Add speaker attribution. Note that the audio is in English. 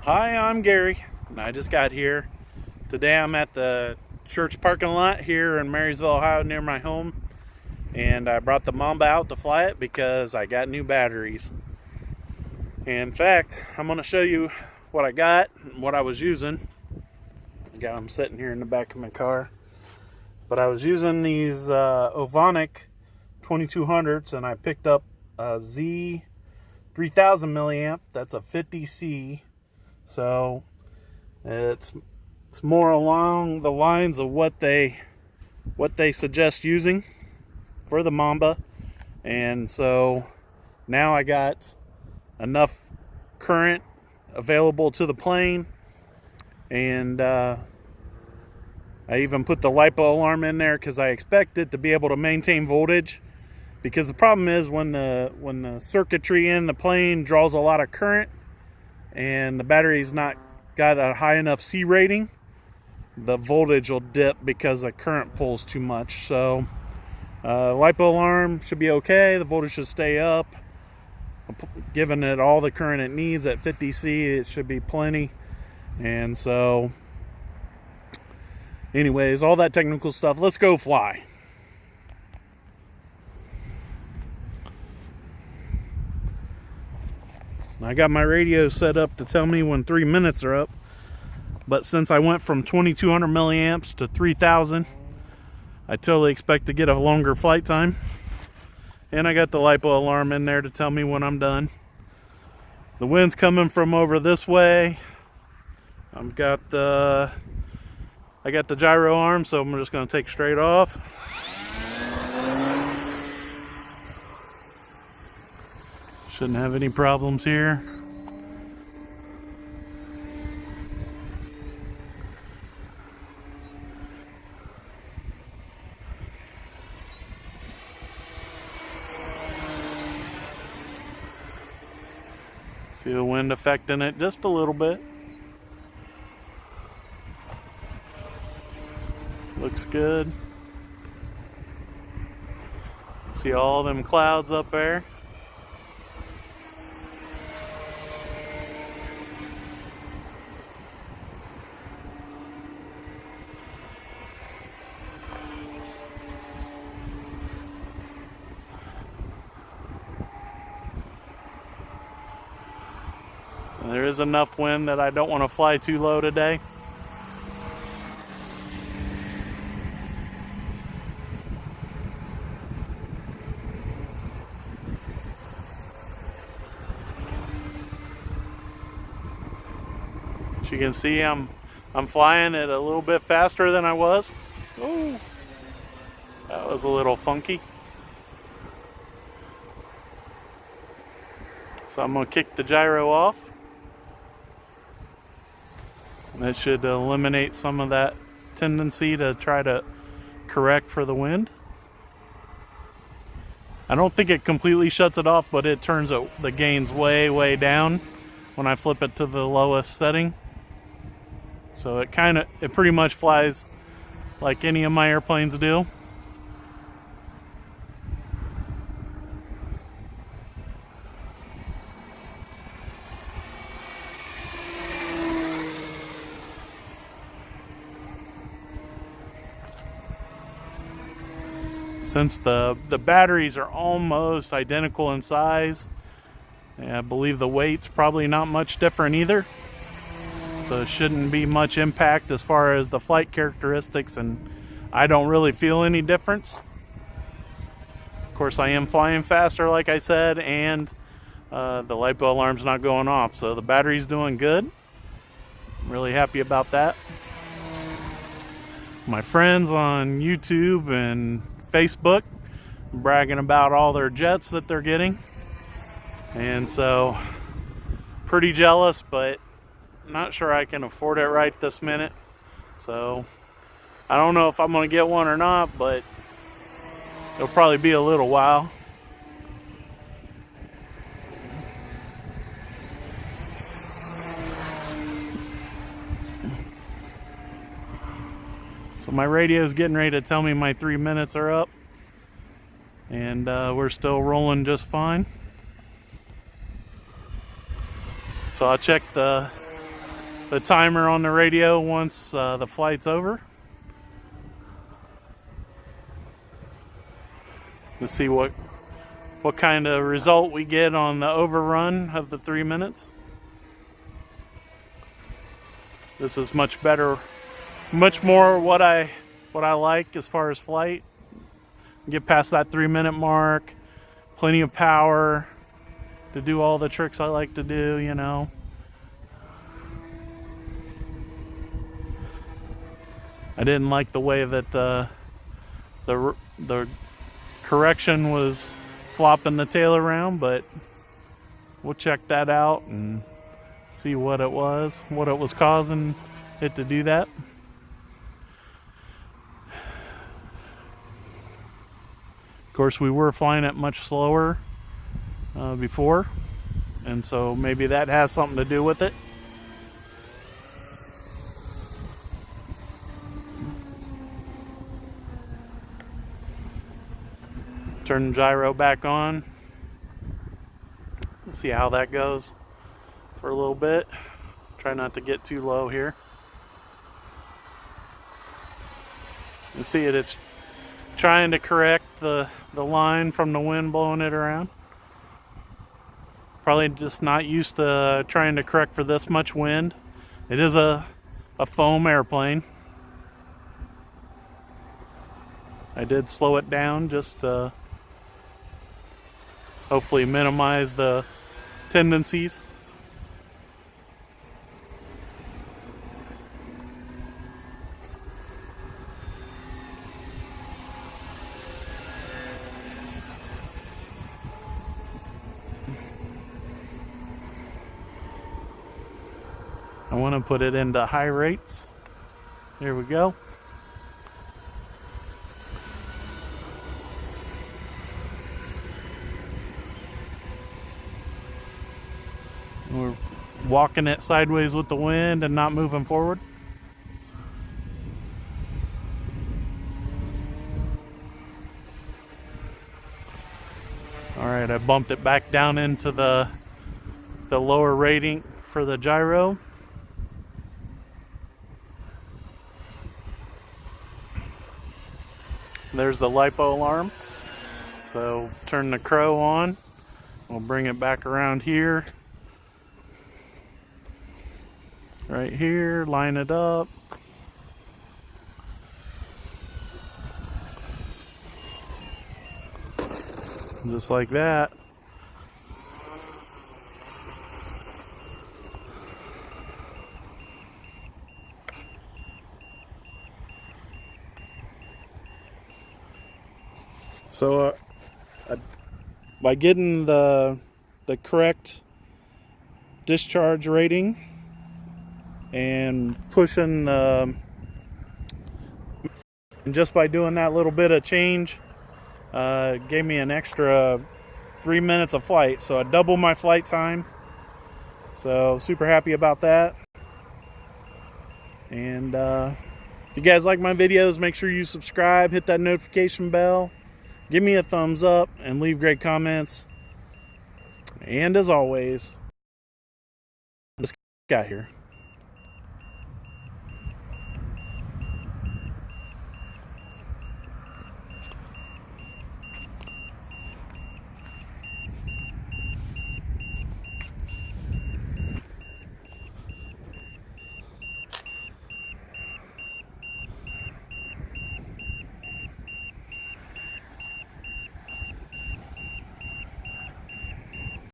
Speaker 1: Hi, I'm Gary, and I just got here. Today I'm at the church parking lot here in Marysville, Ohio, near my home, and I brought the Mamba out to fly it because I got new batteries. In fact, I'm going to show you what I got and what I was using. I got them sitting here in the back of my car. But I was using these Ovonic 2200s, and I picked up a Zeee 3000 milliamp. That's a 50C. So it's more along the lines of what they suggest using for the Mamba. And so now I got enough current available to the plane, and I even put the LiPo alarm in there because I expect it to be able to maintain voltage, because the problem is when the circuitry in the plane draws a lot of current and the battery's not got a high enough C rating, the voltage will dip because the current pulls too much. So LiPo alarm should be okay. The voltage should stay up. Giving it all the current it needs at 50C, it should be plenty. And so anyways, all that technical stuff, let's go fly. I got my radio set up to tell me when 3 minutes are up, but since I went from 2200 milliamps to 3000, I totally expect to get a longer flight time. And I got the LiPo alarm in there to tell me when I'm done. The wind's coming from over this way. I got the gyro arm, so I'm just going to take straight off. Shouldn't have any problems here. See the wind affecting it just a little bit. Looks good. See all them clouds up there. There is enough wind that I don't want to fly too low today. As you can see, I'm flying at a little bit faster than I was. Oh, that was a little funky. So I'm going to kick the gyro off. That should eliminate some of that tendency to try to correct for the wind. I don't think it completely shuts it off, but it turns the gains way down when I flip it to the lowest setting. So it pretty much flies like any of my airplanes do. Since the batteries are almost identical in size, I believe the weight's probably not much different either. So it shouldn't be much impact as far as the flight characteristics, and I don't really feel any difference. Of course, I am flying faster, like I said, and the LiPo alarm's not going off, so the battery's doing good. I'm really happy about that. My friends on YouTube and Facebook bragging about all their jets that they're getting, and so pretty jealous, but not sure I can afford it right this minute. So I don't know if I'm going to get one or not, but it'll probably be a little while. So my radio is getting ready to tell me my 3 minutes are up, and we're still rolling just fine. So I'll check the the timer on the radio once the flight's over. Let's see what kind of result we get on the overrun of the 3 minutes. This is much better, much more what I like as far as flight. Get past that 3 minute mark, plenty of power to do all the tricks I like to do, you know. I didn't like the way that the correction was flopping the tail around, but we'll check that out and see what it was causing it to do that. Of course, we were flying it much slower before, and so maybe that has something to do with it. Turn the gyro back on. Let's see how that goes for a little bit. Try not to get too low here. You see it's trying to correct the line from the wind blowing it around. Probably just not used to trying to correct for this much wind. It is a foam airplane. I did slow it down just to hopefully minimize the tendencies. I want to put it into high rates. There we go. We're walking it sideways with the wind and not moving forward. All right, I bumped it back down into the lower rating for the gyro. There's the LiPo alarm. So turn the crow on. We'll bring it back around here. Right here, line it up. Just like that. So by getting the correct discharge rating and pushing and just by doing that little bit of change gave me an extra 3 minutes of flight, so I doubled my flight time. So super happy about that. And if you guys like my videos, make sure you subscribe, hit that notification bell, give me a thumbs up, and leave great comments. And as always, just got here.